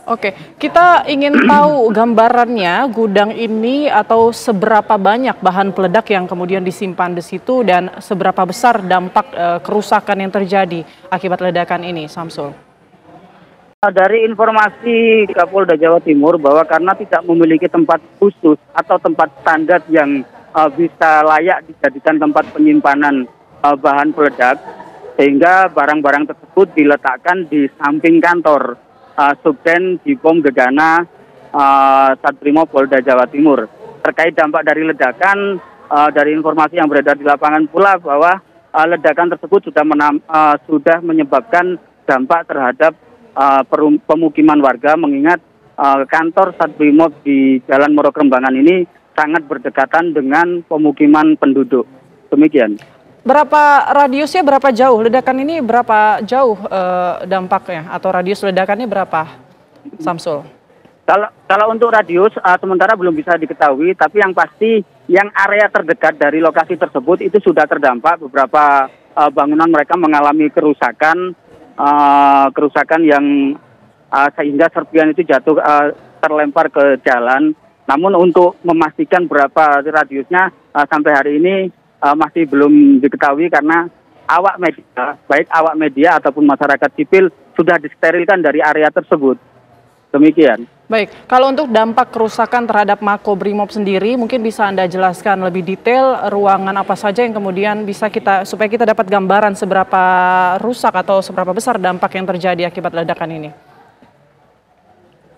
Oke, kita ingin tahu gambarannya gudang ini atau seberapa banyak bahan peledak yang kemudian disimpan di situ dan seberapa besar dampak kerusakan yang terjadi akibat ledakan ini, Samsul. Dari informasi Kapolda Jawa Timur bahwa karena tidak memiliki tempat khusus atau tempat standar yang bisa layak dijadikan tempat penyimpanan bahan peledak, sehingga barang-barang tersebut diletakkan di samping kantor Subden Dipom Gegana Satrimo Polda Jawa Timur. Terkait dampak dari ledakan, dari informasi yang beredar di lapangan pula bahwa ledakan tersebut sudah menyebabkan dampak terhadap pemukiman warga, mengingat kantor Satbrimob di Jalan Morokrembangan ini sangat berdekatan dengan pemukiman penduduk. Demikian. Berapa radiusnya, berapa jauh? Ledakan ini berapa jauh dampaknya atau radius ledakannya berapa, Samsul? Kalau untuk radius sementara belum bisa diketahui, tapi yang pasti yang area terdekat dari lokasi tersebut itu sudah terdampak. Beberapa bangunan mereka mengalami kerusakan yang sehingga serpian itu jatuh terlempar ke jalan. Namun untuk memastikan berapa radiusnya sampai hari ini masih belum diketahui karena awak media, baik awak media ataupun masyarakat sipil sudah disterilkan dari area tersebut. Demikian. Baik, kalau untuk dampak kerusakan terhadap Makobrimob sendiri, mungkin bisa Anda jelaskan lebih detail ruangan apa saja yang kemudian bisa supaya kita dapat gambaran seberapa rusak atau seberapa besar dampak yang terjadi akibat ledakan ini.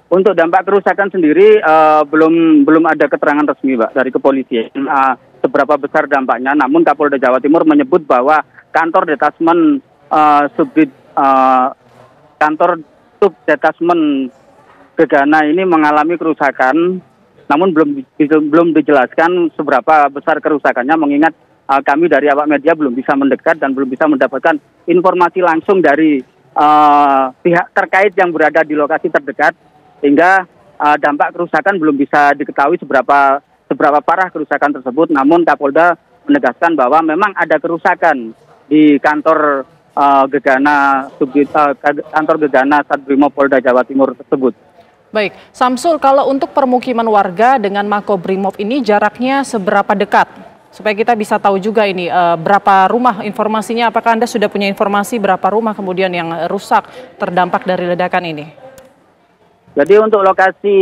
Untuk dampak kerusakan sendiri belum ada keterangan resmi, Mbak, dari kepolisian seberapa besar dampaknya. Namun Kapolda Jawa Timur menyebut bahwa kantor detasmen kantor subdetasmen Gegana ini mengalami kerusakan, namun belum dijelaskan seberapa besar kerusakannya, mengingat kami dari awak media belum bisa mendekat dan belum bisa mendapatkan informasi langsung dari pihak terkait yang berada di lokasi terdekat, sehingga dampak kerusakan belum bisa diketahui seberapa parah kerusakan tersebut. Namun Kapolda menegaskan bahwa memang ada kerusakan di kantor kantor Gegana Satbrimob Polda Jawa Timur tersebut. Baik, Samsul, kalau untuk permukiman warga dengan Makobrimob ini jaraknya seberapa dekat? Supaya kita bisa tahu juga ini berapa rumah informasinya, apakah Anda sudah punya informasi berapa rumah kemudian yang rusak terdampak dari ledakan ini? Jadi untuk lokasi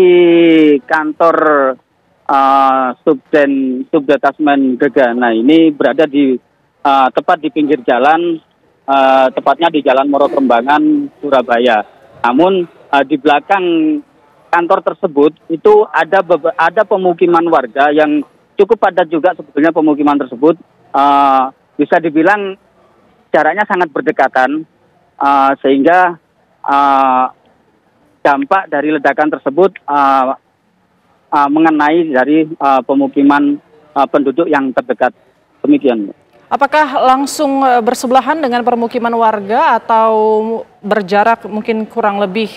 kantor Subdetasmen Gegana ini berada di tepat di pinggir jalan, tepatnya di Jalan Morokrembangan, Surabaya. Namun di belakang kantor tersebut itu ada pemukiman warga yang cukup padat juga sebetulnya. Pemukiman tersebut bisa dibilang jaraknya sangat berdekatan, sehingga dampak dari ledakan tersebut mengenai dari pemukiman penduduk yang terdekat. Demikian. Apakah langsung bersebelahan dengan permukiman warga atau berjarak mungkin kurang lebih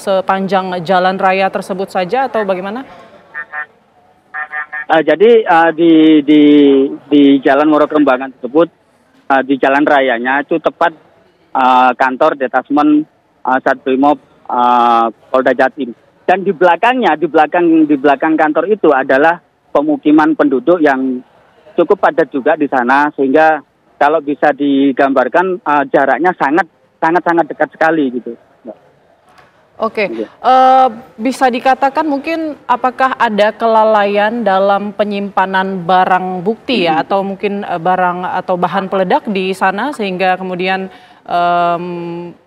sepanjang jalan raya tersebut saja atau bagaimana? Jadi di Jalan Morokrembangan tersebut, di jalan rayanya itu tepat kantor detasmen Satbrimob Polda Jatim. Dan di belakang kantor itu adalah pemukiman penduduk yang cukup padat juga di sana, sehingga kalau bisa digambarkan jaraknya sangat dekat sekali gitu. Oke, bisa dikatakan mungkin apakah ada kelalaian dalam penyimpanan barang bukti ya, atau mungkin barang atau bahan peledak di sana sehingga kemudian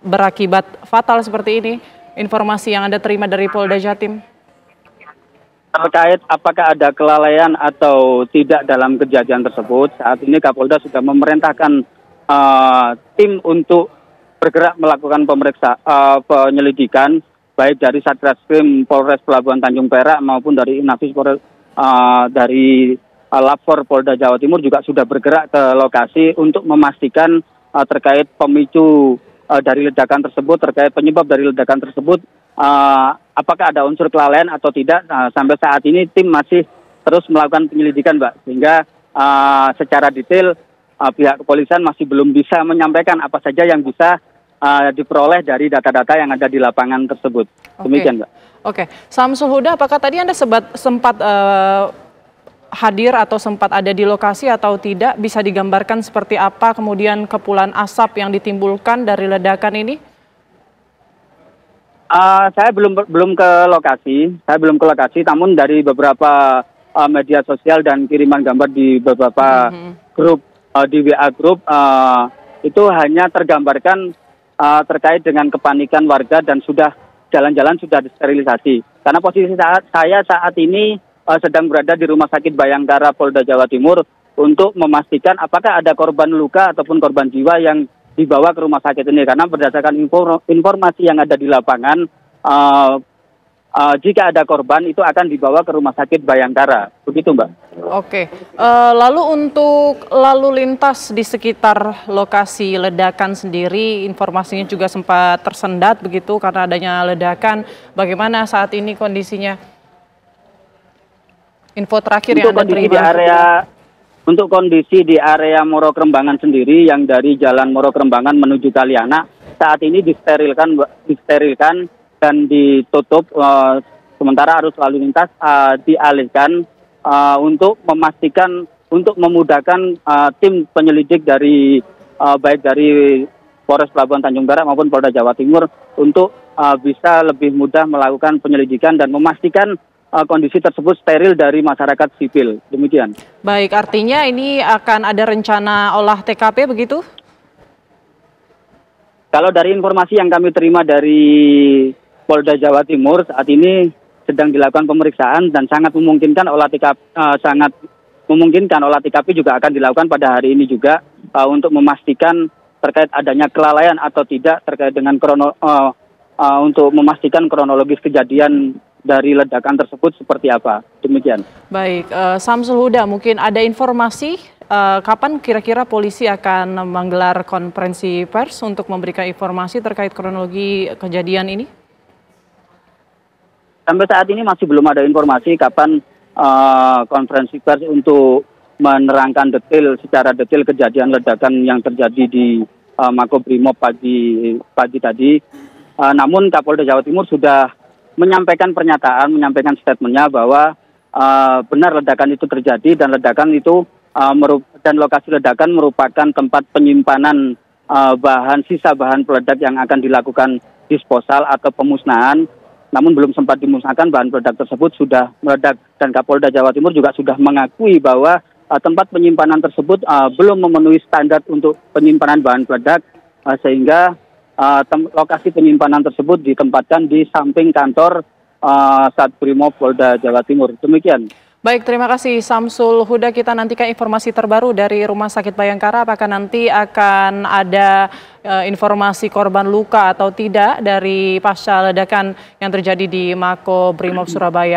berakibat fatal seperti ini? Informasi yang Anda terima dari Polda Jatim. Terkait apakah ada kelalaian atau tidak dalam kejadian tersebut, saat ini Kapolda sudah memerintahkan tim untuk bergerak melakukan penyelidikan, baik dari Satreskrim Polres Pelabuhan Tanjung Perak maupun dari Inafis dari Lapor Polda Jawa Timur juga sudah bergerak ke lokasi untuk memastikan terkait pemicu dari ledakan tersebut, terkait penyebab dari ledakan tersebut. Apakah ada unsur kelalaian atau tidak? Sampai saat ini tim masih terus melakukan penyelidikan, Mbak, sehingga secara detail pihak kepolisian masih belum bisa menyampaikan apa saja yang bisa diperoleh dari data-data yang ada di lapangan tersebut. Demikian, Mbak. Oke, Samsul Huda, apakah tadi Anda sempat hadir atau sempat ada di lokasi atau tidak? Bisa digambarkan seperti apa kemudian kepulan asap yang ditimbulkan dari ledakan ini? Saya belum ke lokasi, namun dari beberapa media sosial dan kiriman gambar di beberapa grup di WA grup itu hanya tergambarkan terkait dengan kepanikan warga dan sudah jalan-jalan sudah disterilisasi. Karena posisi saya saat ini sedang berada di Rumah Sakit Bayangkara Polda Jawa Timur untuk memastikan apakah ada korban luka ataupun korban jiwa yang dibawa ke rumah sakit ini, karena berdasarkan informasi yang ada di lapangan jika ada korban itu akan dibawa ke Rumah Sakit Bayangkara, begitu, Mbak. Oke, lalu untuk lalu lintas di sekitar lokasi ledakan sendiri, informasinya juga sempat tersendat begitu karena adanya ledakan. Bagaimana saat ini kondisinya? Info terakhir yang Anda terima. Untuk kondisi di area Moro Krembangan sendiri yang dari Jalan Moro Krembangan menuju Kalianak saat ini disterilkan dan ditutup, sementara arus lalu lintas dialihkan untuk memastikan, untuk memudahkan tim penyelidik dari baik dari Polres Pelabuhan Tanjung Perak maupun Polda Jawa Timur untuk bisa lebih mudah melakukan penyelidikan dan memastikan kondisi tersebut steril dari masyarakat sipil. Demikian. Baik, artinya ini akan ada rencana olah TKP begitu? Kalau dari informasi yang kami terima dari Polda Jawa Timur, saat ini sedang dilakukan pemeriksaan dan sangat memungkinkan olah TKP juga akan dilakukan pada hari ini juga untuk memastikan terkait adanya kelalaian atau tidak terkait dengan untuk memastikan kronologis kejadian dari ledakan tersebut seperti apa. Demikian. Baik, Samsul Huda, mungkin ada informasi kapan kira-kira polisi akan menggelar konferensi pers untuk memberikan informasi terkait kronologi kejadian ini? Sampai saat ini masih belum ada informasi kapan konferensi pers untuk menerangkan secara detail kejadian ledakan yang terjadi di Makobrimob pagi tadi. Namun Kapolda Jawa Timur sudah menyampaikan statementnya bahwa benar ledakan itu terjadi dan lokasi ledakan merupakan tempat penyimpanan sisa bahan peledak yang akan dilakukan disposal atau pemusnahan. Namun belum sempat dimusnahkan, bahan peledak tersebut sudah meledak dan Kapolda Jawa Timur juga sudah mengakui bahwa tempat penyimpanan tersebut belum memenuhi standar untuk penyimpanan bahan peledak sehingga lokasi penyimpanan tersebut ditempatkan di samping kantor Satbrimob Polda Jawa Timur. Demikian. Baik, terima kasih Samsul Huda. Kita nantikan informasi terbaru dari Rumah Sakit Bayangkara. Apakah nanti akan ada informasi korban luka atau tidak dari pasca ledakan yang terjadi di Makobrimob Surabaya?